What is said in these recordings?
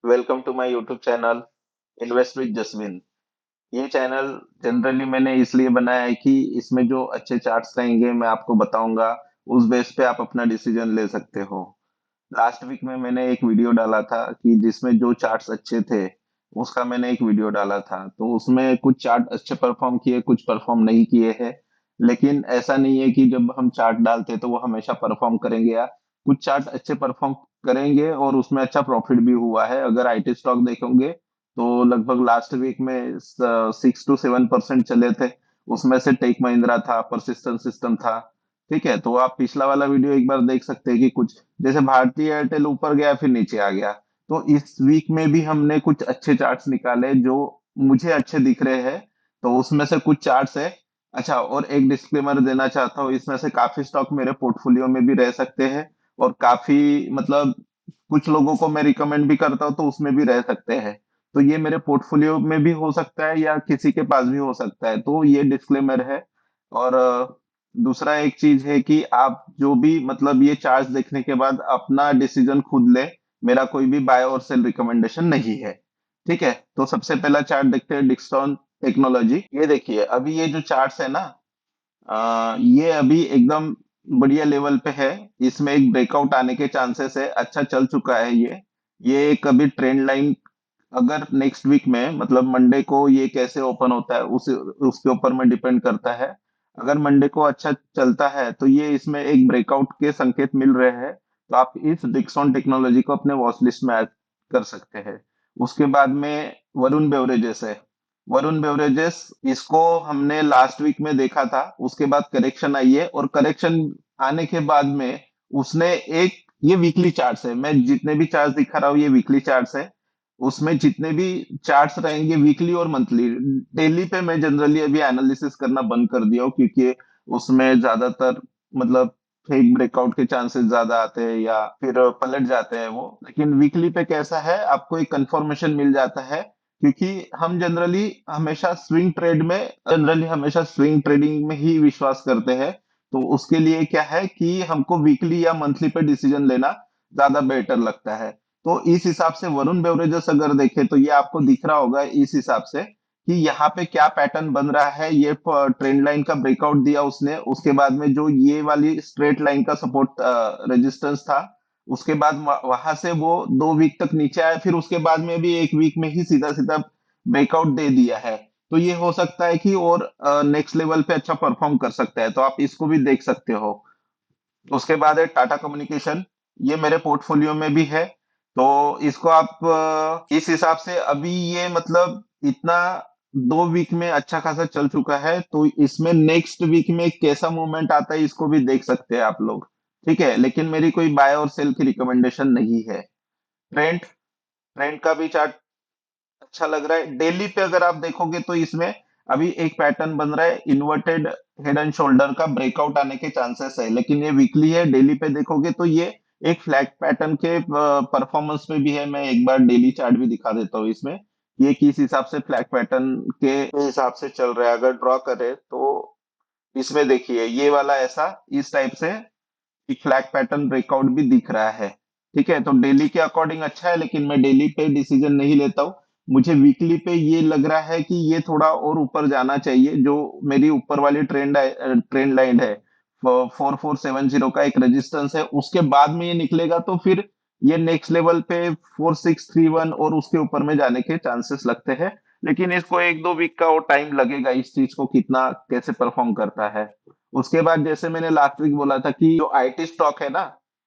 Welcome to my YouTube channel invest with Jasvin. ये channel generally मैंने इसलिए बनाया है कि इसमें जो अच्छे चार्ट्स रहेंगे मैं आपको बताऊंगा। उस बेस पे आप अपना डिसीजन ले सकते हो। लास्ट वीक में मैंने एक वीडियो डाला था कि जिसमें जो चार्ट्स अच्छे थे उसका मैंने एक वीडियो डाला था, तो उसमें कुछ चार्ट अच्छे परफॉर्म किए, कुछ परफॉर्म नहीं किए हैं। लेकिन ऐसा नहीं है कि जब हम चार्ट डालते हैं तो वो हमेशा परफॉर्म करेंगे, या कुछ चार्ट अच्छे परफॉर्म करेंगे और उसमें अच्छा प्रॉफिट भी हुआ है। अगर आईटी स्टॉक देखोगे तो लगभग लास्ट वीक में 6 to 7% चले थे। उसमें से टेक महिंद्रा था, परसिस्टेंट सिस्टम था। ठीक है, तो आप पिछला वाला वीडियो एक बार देख सकते हैं कि कुछ जैसे भारतीय एयरटेल ऊपर गया फिर नीचे आ गया। तो इस वीक में भी हमने कुछ अच्छे चार्ट्स निकाले जो मुझे अच्छे दिख रहे हैं। तो उसमें से कुछ चार्ट्स है। अच्छा, और एक डिस्क्लेमर देना चाहता हूँ, इसमें से काफी स्टॉक मेरे पोर्टफोलियो में भी रह सकते हैं और काफी मतलब कुछ लोगों को मैं रिकमेंड भी करता हूँ तो उसमें भी रह सकते हैं। तो ये मेरे पोर्टफोलियो में भी हो सकता है या किसी के पास भी हो सकता है, तो ये डिस्क्लेमर है। और दूसरा एक चीज है कि आप जो भी मतलब ये चार्ट देखने के बाद अपना डिसीजन खुद ले। मेरा कोई भी बाय और सेल रिकमेंडेशन नहीं है। ठीक है, तो सबसे पहला चार्ट देखते हैं, डिक्सॉन टेक्नोलॉजी। ये देखिए, अभी ये जो चार्ट्स है ना, ये अभी एकदम बढ़िया लेवल पे है। इसमें एक ब्रेकआउट आने के चांसेस है, अच्छा चल चुका है ये एक अभी ट्रेंड लाइन। अगर नेक्स्ट वीक में मतलब मंडे को ये कैसे ओपन होता है उस उसके ऊपर में डिपेंड करता है। अगर मंडे को अच्छा चलता है तो ये इसमें एक ब्रेकआउट के संकेत मिल रहे हैं, तो आप इस डिक्सॉन टेक्नोलॉजी को अपने वॉच लिस्ट में ऐड कर सकते हैं। उसके बाद में वरुण बेवरेजेस है। वरुण बेवरेजेस, इसको हमने लास्ट वीक में देखा था, उसके बाद करेक्शन आई है और करेक्शन आने के बाद में उसने एक, ये वीकली चार्ट्स है, मैं जितने भी चार्ट्स दिखा रहा हूँ ये वीकली चार्ट्स है। उसमें जितने भी चार्ट्स रहेंगे वीकली और मंथली, डेली पे मैं जनरली अभी एनालिसिस करना बंद कर दिया हूँ, क्योंकि उसमें ज्यादातर मतलब फेक ब्रेकआउट के चांसेस ज्यादा आते हैं या फिर पलट जाते हैं वो। लेकिन वीकली पे कैसा है, आपको एक कंफर्मेशन मिल जाता है, क्योंकि हम जनरली हमेशा स्विंग ट्रेडिंग में ही विश्वास करते हैं। तो उसके लिए क्या है कि हमको वीकली या मंथली पे डिसीजन लेना ज्यादा बेटर लगता है। तो इस हिसाब से वरुण बेवरेजेस अगर देखें तो ये आपको दिख रहा होगा इस हिसाब से कि यहाँ पे क्या पैटर्न बन रहा है। ये ट्रेंड लाइन का ब्रेकआउट दिया उसने, उसके बाद में जो ये वाली स्ट्रेट लाइन का सपोर्ट रेजिस्टेंस था, उसके बाद वहां से वो 2 वीक तक नीचे आया, फिर उसके बाद में भी एक वीक में ही सीधा सीधा ब्रेकआउट दे दिया है। तो ये हो सकता है कि और नेक्स्ट लेवल पे अच्छा परफॉर्म कर सकता है, तो आप इसको भी देख सकते हो। उसके बाद है टाटा कम्युनिकेशन। ये मेरे पोर्टफोलियो में भी है। तो इसको आप इस हिसाब से अभी ये मतलब इतना 2 वीक में अच्छा खासा चल चुका है, तो इसमें नेक्स्ट वीक में कैसा मूवमेंट आता है इसको भी देख सकते हैं आप लोग। ठीक है, लेकिन मेरी कोई बाय और सेल की रिकमेंडेशन नहीं है। ट्रेंड ट्रेंड का भी चार्ट अच्छा लग रहा है। डेली पे अगर आप देखोगे तो इसमें अभी एक पैटर्न बन रहा है, इन्वर्टेड हेड एंड शोल्डर का ब्रेकआउट आने के चांसेस है, लेकिन ये वीकली है। डेली पे देखोगे तो ये एक फ्लैग पैटर्न के परफॉर्मेंस में भी है। मैं एक बार डेली चार्ट भी दिखा देता हूँ इसमें, ये किस हिसाब से फ्लैग पैटर्न के हिसाब से चल रहा है। अगर ड्रॉ करें तो इसमें देखिए ये वाला ऐसा इस टाइप से एक फ्लैग पैटर्न ब्रेकआउट भी दिख रहा है। ठीक है, तो डेली के अकॉर्डिंग अच्छा है, लेकिन मैं डेली पे डिसीजन नहीं लेता हूँ। मुझे वीकली पे ये लग रहा है कि ये थोड़ा और ऊपर जाना चाहिए। जो मेरी ऊपर वाली ट्रेंड लाइन है, 4470 का एक रेजिस्टेंस है, उसके बाद में ये निकलेगा तो फिर ये नेक्स्ट लेवल पे 4631 और उसके ऊपर में जाने के चांसेस लगते हैं। लेकिन इसको 1-2 वीक का और टाइम लगेगा इस चीज को कितना कैसे परफॉर्म करता है। उसके बाद जैसे मैंने लास्ट वीक बोला था कि जो आईटी स्टॉक है ना,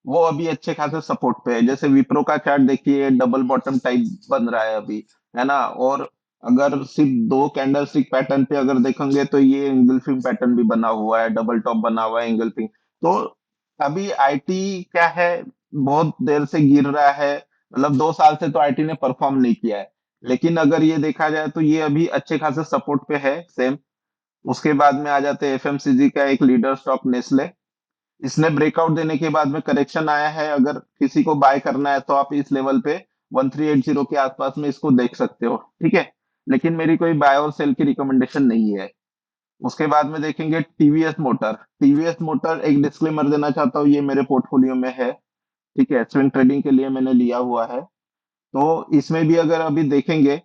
वो अभी अच्छे खासे सपोर्ट पे है। जैसे विप्रो का चार्ट देखिए, डबल बॉटम टाइप बन रहा है अभी, है ना। और अगर सिर्फ 2 कैंडल स्टिक पैटर्न पे अगर देखेंगे तो ये एंगल्फिंग पैटर्न भी बना हुआ है, डबल टॉप बना हुआ है एंगल्फिंग। तो अभी आईटी क्या है, बहुत देर से गिर रहा है, मतलब 2 साल से तो आईटी ने परफॉर्म नहीं किया है। लेकिन अगर ये देखा जाए तो ये अभी अच्छे खासे सपोर्ट पे है सेम। उसके बाद में आ जाते हैं एफएमसीजी का एक लीडर स्टॉक नेस्ले। इसने ब्रेकआउट देने के बाद में करेक्शन आया है। अगर किसी को बाय करना है तो आप इस लेवल पे 1380 के आसपास में इसको देख सकते हो। ठीक है, लेकिन मेरी कोई बाय और सेल की रिकमेंडेशन नहीं है। उसके बाद में देखेंगे टीवीएस मोटर एक डिस्क्लेमर देना चाहता हूँ, ये मेरे पोर्टफोलियो में है। ठीक है, स्विंग ट्रेडिंग के लिए मैंने लिया हुआ है। तो इसमें भी अगर अभी देखेंगे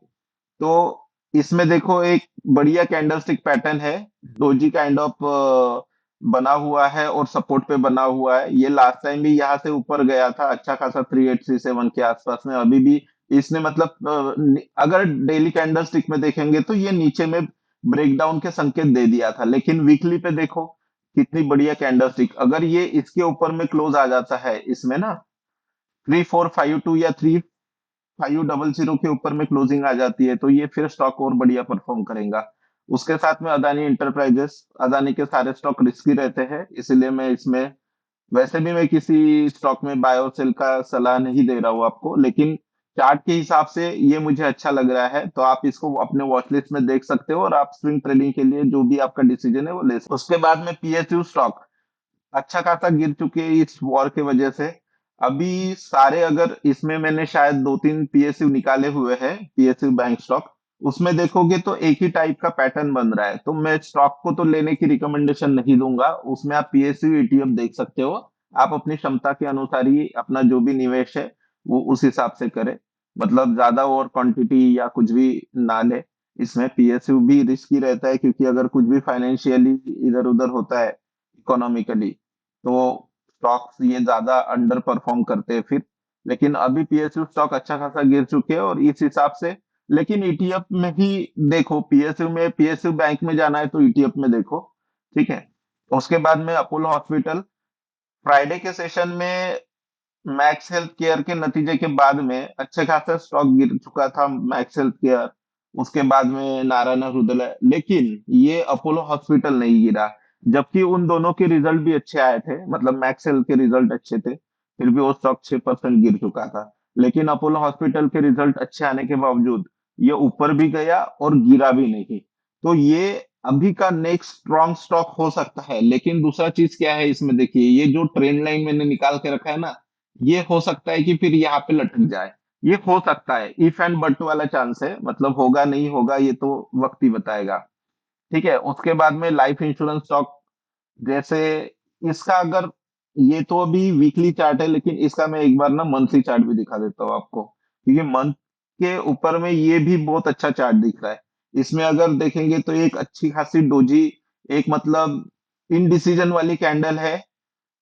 तो इसमें देखो एक बढ़िया कैंडलस्टिक पैटर्न है, डोजी काइंड ऑफ बना हुआ है और सपोर्ट पे बना हुआ है। ये लास्ट टाइम भी यहाँ से ऊपर गया था अच्छा खासा 3837 के आसपास में। अभी भी इसने मतलब अगर डेली कैंडलस्टिक में देखेंगे तो ये नीचे में ब्रेकडाउन के संकेत दे दिया था, लेकिन वीकली पे देखो कितनी बढ़िया कैंडलस्टिक। अगर ये इसके ऊपर में क्लोज आ जाता है इसमें ना 3452 या 500 के ऊपर में क्लोजिंग आ जाती है, तो ये फिर स्टॉक और बढ़िया परफॉर्म करेगा। उसके साथ में अदानी इंटरप्राइजेस, अदानी के सारे स्टॉक रिस्की रहते हैं, इसलिए मैं इसमें वैसे भी मैं किसी स्टॉक में बाय और सेल का सलाह नहीं दे रहा हूँ आपको, लेकिन चार्ट के हिसाब से ये मुझे अच्छा लग रहा है, तो आप इसको अपने वॉच लिस्ट में देख सकते हो और आप स्विंग ट्रेडिंग के लिए जो भी आपका डिसीजन है वो ले सकते हो। उसके बाद में पीएसयू स्टॉक अच्छा खासा गिर चुके हैं इस वॉर की वजह से। अभी सारे अगर इसमें मैंने शायद दो तीन पीएसयू निकाले हुए हैं, पीएसयू बैंक स्टॉक, उसमें देखोगे तो एक ही टाइप का पैटर्न बन रहा है। तो मैं स्टॉक को तो लेने की रिकमेंडेशन नहीं दूंगा, उसमें आप पीएसयू ईटीएफ देख सकते हो। आप अपनी क्षमता के अनुसार ही अपना जो भी निवेश है वो उस हिसाब से करें, मतलब ज्यादा ओवर क्वांटिटी या कुछ भी ना ले। इसमें पीएसयू भी रिस्की रहता है, क्योंकि अगर कुछ भी फाइनेंशियली इधर उधर होता है इकोनॉमिकली, तो स्टॉक्स ये ज्यादा अंडर परफॉर्म करते हैं फिर। लेकिन अभी पीएसयू स्टॉक अच्छा खासा गिर चुके हैं और इस हिसाब से, लेकिन ईटीएफ में भी देखो, पीएसयू में, पीएसयू बैंक में जाना है तो ईटीएफ में देखो। ठीक है। उसके बाद में अपोलो हॉस्पिटल, फ्राइडे के सेशन में मैक्स हेल्थ केयर के नतीजे के बाद में अच्छे खासा स्टॉक गिर चुका था मैक्स हेल्थ केयर, उसके बाद में नारायण हृदय, लेकिन ये अपोलो हॉस्पिटल नहीं गिरा। जबकि उन दोनों के रिजल्ट भी अच्छे आए थे, मतलब मैक्स हेल्थ के रिजल्ट अच्छे थे, फिर भी वो स्टॉक 6% गिर चुका था। लेकिन अपोलो हॉस्पिटल के रिजल्ट अच्छे आने के बावजूद ये ऊपर भी गया और गिरा भी नहीं। तो ये अभी का नेक्स्ट स्ट्रॉन्ग स्टॉक हो सकता है। लेकिन दूसरा चीज क्या है इसमें, देखिए ये जो ट्रेंड लाइन मैंने निकाल के रखा है ना, ये हो सकता है कि फिर यहाँ पे लटक जाए। ये हो सकता है, इफ एंड बट वाला चांस है, मतलब होगा नहीं होगा ये तो वक्त ही बताएगा। ठीक है। उसके बाद में लाइफ इंश्योरेंस स्टॉक, जैसे इसका अगर, ये तो अभी वीकली चार्ट है, लेकिन इसका मैं एक बार ना मंथली चार्ट भी दिखा देता हूँ आपको, क्योंकि मंथ के ऊपर में ये भी बहुत अच्छा चार्ट दिख रहा है। इसमें अगर देखेंगे तो एक अच्छी खासी डोजी, एक मतलब इनडिसीजन वाली कैंडल है,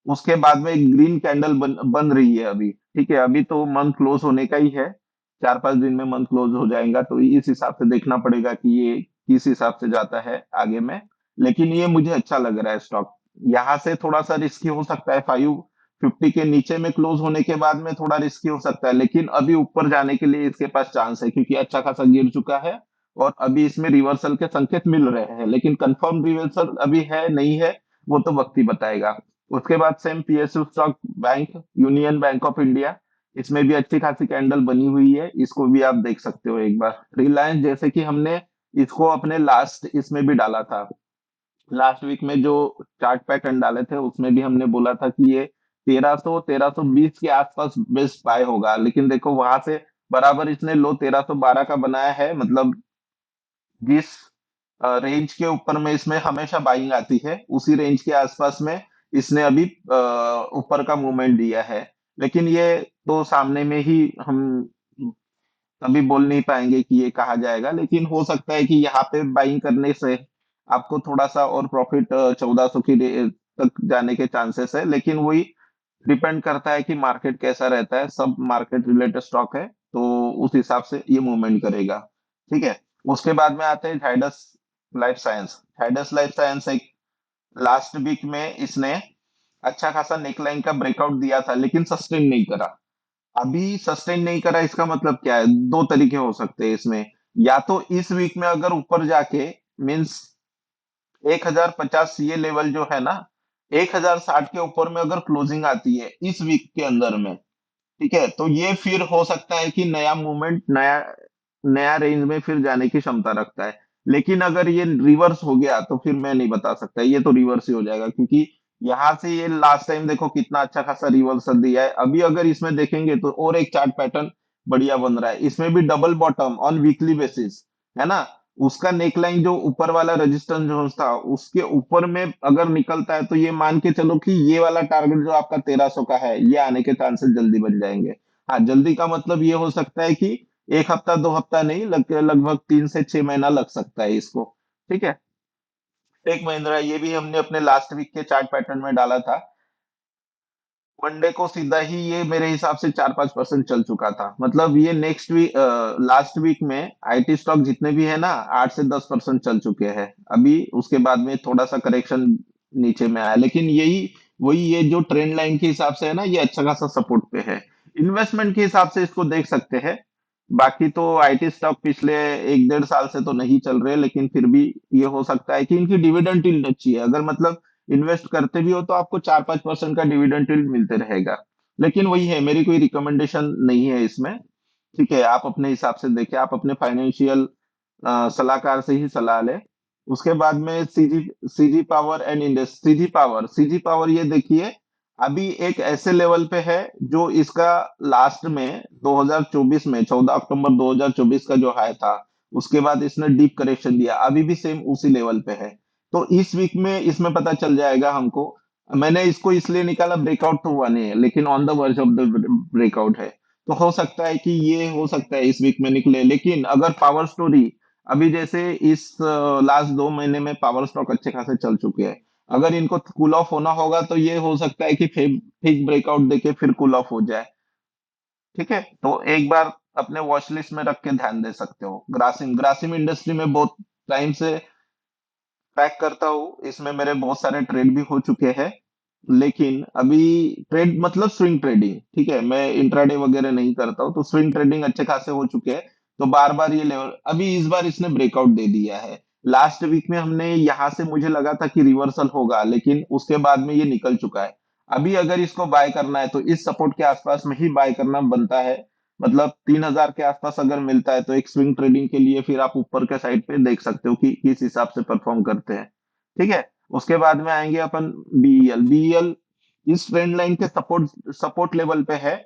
उसके बाद में एक ग्रीन कैंडल बन रही है अभी। ठीक है, अभी तो मंथ क्लोज होने का ही है, 4-5 दिन में मंथ क्लोज हो जाएगा, तो इस हिसाब से देखना पड़ेगा कि ये किस हिसाब से जाता है आगे में। लेकिन ये मुझे अच्छा लग रहा है स्टॉक। यहाँ से थोड़ा सा रिस्की हो सकता है, 550 के नीचे में क्लोज होने के बाद में थोड़ा रिस्की हो सकता है, लेकिन अभी ऊपर जाने के लिए इसके पास चांस है, क्योंकि अच्छा खासा गिर चुका है और अभी इसमें रिवर्सल के संकेत मिल रहे हैं। लेकिन कंफर्म रिवर्सल अभी है नहीं है, वो तो वक्त ही बताएगा। उसके बाद same PSU stock bank, union bank of India, इसमें भी अच्छी खासी कैंडल बनी हुई है, इसको भी आप देख सकते हो एक बार। रिलायंस, जैसे कि हमने इसको अपने लास्ट इसमें भी डाला था, लास्ट वीक में जो चार्ट पैटर्न डाले थे उसमें भी हमने बोला था कि ये 1300-1320 के आसपास बेस्ट बाय होगा। लेकिन देखो वहां से बराबर इसने लो 1312 का बनाया है, मतलब जिस रेंज के ऊपर में इसमें हमेशा बाइंग आती है, उसी रेंज के आसपास में इसने अभी ऊपर का मूवमेंट दिया है। लेकिन ये तो सामने में ही हम कभी बोल नहीं पाएंगे कि ये कहा जाएगा, लेकिन हो सकता है कि यहाँ पे बाइंग करने से आपको थोड़ा सा और प्रॉफिट 1400 की तक जाने के चांसेस है। लेकिन वही डिपेंड करता है कि मार्केट कैसा रहता है, सब मार्केट रिलेटेड स्टॉक है, तो उस हिसाब से ये मूवमेंट करेगा। ठीक है। उसके बाद में आते हैं झाइडस लाइफ साइंस। झाइडस लाइफ साइंस एक लास्ट वीक में इसने अच्छा खासा नेकलाइन का ब्रेकआउट दिया था, लेकिन सस्टेन नहीं करा। अभी सस्टेन नहीं करा, इसका मतलब क्या है, दो तरीके हो सकते हैं इसमें। या तो इस वीक में अगर ऊपर जाके, मीन्स 1050 ये लेवल जो है ना, 1060 के ऊपर में अगर क्लोजिंग आती है इस वीक के अंदर में, ठीक है, तो ये फिर हो सकता है कि नया मूवमेंट, नया नया रेंज में फिर जाने की क्षमता रखता है। लेकिन अगर ये रिवर्स हो गया तो फिर मैं नहीं बता सकता, ये तो रिवर्स ही हो जाएगा, क्योंकि यहाँ से ये लास्ट टाइम देखो कितना अच्छा खासा रिवर्सल दिया है। अभी अगर इसमें देखेंगे तो और एक चार्ट पैटर्न बढ़िया बन रहा है, इसमें भी double bottom on weekly basis, है ना। उसका नेकलाइन जो ऊपर वाला रेजिस्टेंस जोन था उसके ऊपर में अगर निकलता है, तो ये मान के चलो कि ये वाला टारगेट जो आपका 1300 का है, ये आने के चांसेस जल्दी बन जाएंगे। हाँ, जल्दी का मतलब ये हो सकता है कि 1 हफ्ता 2 हफ्ता नहीं, लगभग 3 से 6 महीना लग सकता है इसको। ठीक है। टेक महिंद्रा ये भी हमने अपने लास्ट वीक के चार्ट पैटर्न में डाला था। मंडे को सीधा ही ये मेरे हिसाब से 4-5% चल चुका था। मतलब ये नेक्स्ट वीक, लास्ट वीक में आईटी स्टॉक जितने भी है ना, 8 से 10% चल चुके हैं अभी। उसके बाद में थोड़ा सा करेक्शन नीचे में आया, लेकिन यही वही ये जो ट्रेंड लाइन के हिसाब से है ना, ये अच्छा खासा सपोर्ट पे है। इन्वेस्टमेंट के हिसाब से इसको देख सकते हैं। बाकी तो आईटी स्टॉक पिछले 1-1.5 साल से तो नहीं चल रहे, लेकिन फिर भी ये हो सकता है कि इनकी डिविडेंड यील्ड अच्छी है। अगर मतलब इन्वेस्ट करते भी हो तो आपको 4-5% का डिविडेंड यील्ड मिलते रहेगा। लेकिन वही है, मेरी कोई रिकमेंडेशन नहीं है इसमें। ठीक है, आप अपने हिसाब से देखिए, आप अपने फाइनेंशियल सलाहकार से ही सलाह लें। उसके बाद में CG power and Indus CG power ये देखिए, अभी एक ऐसे लेवल पे है जो इसका लास्ट में 2024 में 14 अक्टूबर 2024 का जो हाई था, उसके बाद इसने डीप करेक्शन दिया, अभी भी सेम उसी लेवल पे है। तो इस वीक में इसमें पता चल जाएगा हमको। मैंने इसको इसलिए निकाला, ब्रेकआउट तो हुआ नहीं है, लेकिन on the verge of the breakout है। तो हो सकता है कि ये हो सकता है इस वीक में निकले। लेकिन अगर पावर स्टोरी, अभी जैसे इस लास्ट 2 महीने में पावर स्टॉक अच्छे खासे चल चुके हैं, अगर इनको कूल ऑफ होना होगा तो ये हो सकता है कि फिर ठीक ब्रेकआउट देके फिर कूल ऑफ हो जाए। ठीक है, तो एक बार अपने वॉच लिस्ट में रख के ध्यान दे सकते हो। ग्रासिम ग्रासिम इंडस्ट्री में बहुत टाइम से ट्रैक करता हूँ, इसमें मेरे बहुत सारे ट्रेड भी हो चुके हैं। लेकिन अभी ट्रेड मतलब स्विंग ट्रेडिंग, ठीक है, मैं इंट्राडे वगैरह नहीं करता हूँ, तो स्विंग ट्रेडिंग अच्छे खासे हो चुके हैं। तो बार बार ये लेवल, अभी इस बार इसने ब्रेकआउट दे दिया है। लास्ट वीक में हमने यहाँ से मुझे लगा था कि रिवर्सल होगा, लेकिन उसके बाद में ये निकल चुका है। अभी अगर इसको बाय करना है तो इस सपोर्ट के आसपास में ही बाय करना बनता है। मतलब 3,000 के आसपास अगर मिलता है तो एक स्विंग ट्रेडिंग के लिए फिर आप ऊपर के साइड पे देख सकते हो कि किस हिसाब से परफॉर्म करते हैं। ठीक है। उसके बाद में आएंगे अपन बीईएल इस ट्रेंड लाइन के सपोर्ट सपोर्ट लेवल पे है।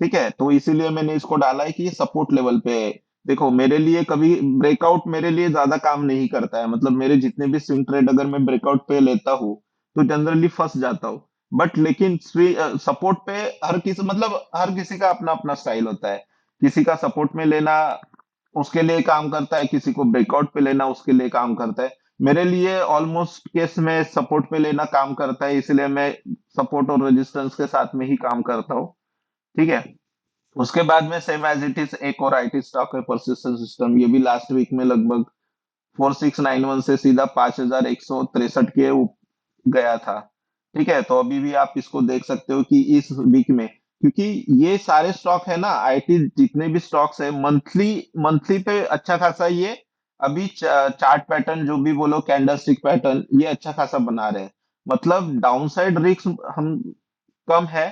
ठीक है, तो इसीलिए मैंने इसको डाला है कि ये सपोर्ट लेवल पे है। देखो, मेरे लिए कभी ब्रेकआउट मेरे लिए ज्यादा काम नहीं करता है। मतलब मेरे जितने भी स्विंग ट्रेड अगर मैं ब्रेकआउट पे लेता हूँ तो जनरली फंस जाता हूँ। बट लेकिन सपोर्ट पे हर किसी का अपना अपना स्टाइल होता है। किसी का सपोर्ट में लेना उसके लिए काम करता है, किसी को ब्रेकआउट पे लेना उसके लिए काम करता है। मेरे लिए ऑलमोस्ट केस में सपोर्ट पे लेना काम करता है, इसलिए मैं सपोर्ट और रेजिस्टेंस के साथ में ही काम करता हूँ। ठीक है। उसके बाद में सेम एज इट इज एक और आईटी स्टॉक है, परसिस्टेंट सिस्टम। ये भी लास्ट वीक में लगभग 4691 से सीधा 5163 के गया था। ठीक है, तो अभी भी आप इसको देख सकते हो कि इस वीक में, क्योंकि ये सारे स्टॉक है ना, आईटी जितने भी स्टॉक्स है, मंथली मंथली पे अच्छा खासा ये अभी चार्ट पैटर्न जो भी बोलो, कैंडलस्टिक पैटर्न, ये अच्छा खासा बना रहे हैं। मतलब डाउनसाइड रिस्क हम कम है,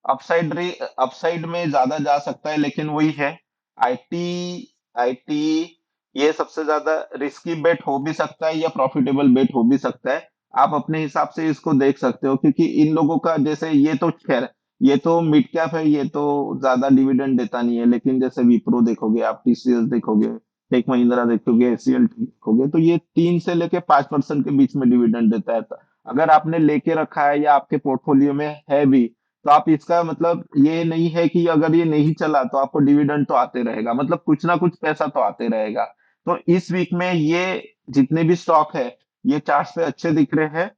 अपसाइड में ज्यादा जा सकता है, लेकिन वही है, आईटी आईटी ये सबसे ज्यादा रिस्की बेट हो भी सकता है या प्रॉफिटेबल बेट हो भी सकता है। आप अपने हिसाब से इसको देख सकते हो, क्योंकि इन लोगों का जैसे ये तो खैर, ये तो मिड कैप है, ये तो ज्यादा डिविडेंड देता नहीं है। लेकिन जैसे विप्रो देखोगे, आप टीसीएस देखोगे, टेक महिंद्रा देखोगे, एचसीएल देखोगे, तो ये 3 से लेके 5% के बीच में डिविडेंड देता है। तो अगर आपने लेके रखा है या आपके पोर्टफोलियो में है भी, तो आप इसका मतलब ये नहीं है कि अगर ये नहीं चला तो आपको डिविडेंड तो आते रहेगा, मतलब कुछ ना कुछ पैसा तो आते रहेगा। तो इस वीक में ये जितने भी स्टॉक है, ये चार्ट्स पे अच्छे दिख रहे हैं।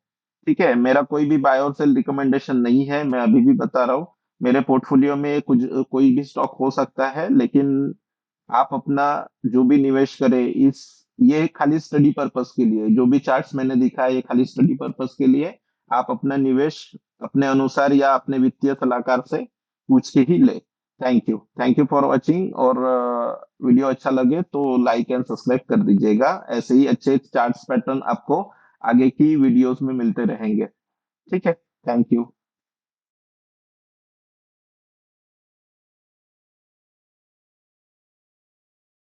ठीक है, मेरा कोई भी बाय और सेल रिकमेंडेशन नहीं है, मैं अभी भी बता रहा हूँ। मेरे पोर्टफोलियो में कुछ कोई भी स्टॉक हो सकता है, लेकिन आप अपना जो भी निवेश करें, इस ये खाली स्टडी पर्पस के लिए, जो भी चार्ट्स मैंने दिखा है ये खाली स्टडी पर्पस के लिए। आप अपना निवेश अपने अनुसार या अपने वित्तीय सलाहकार से पूछ के ही ले। Thank you for watching. और वीडियो अच्छा लगे तो लाइक एंड सब्सक्राइब कर दीजिएगा। ऐसे ही अच्छे चार्ट्स पैटर्न आपको आगे की वीडियोस में मिलते रहेंगे। ठीक है। Thank you.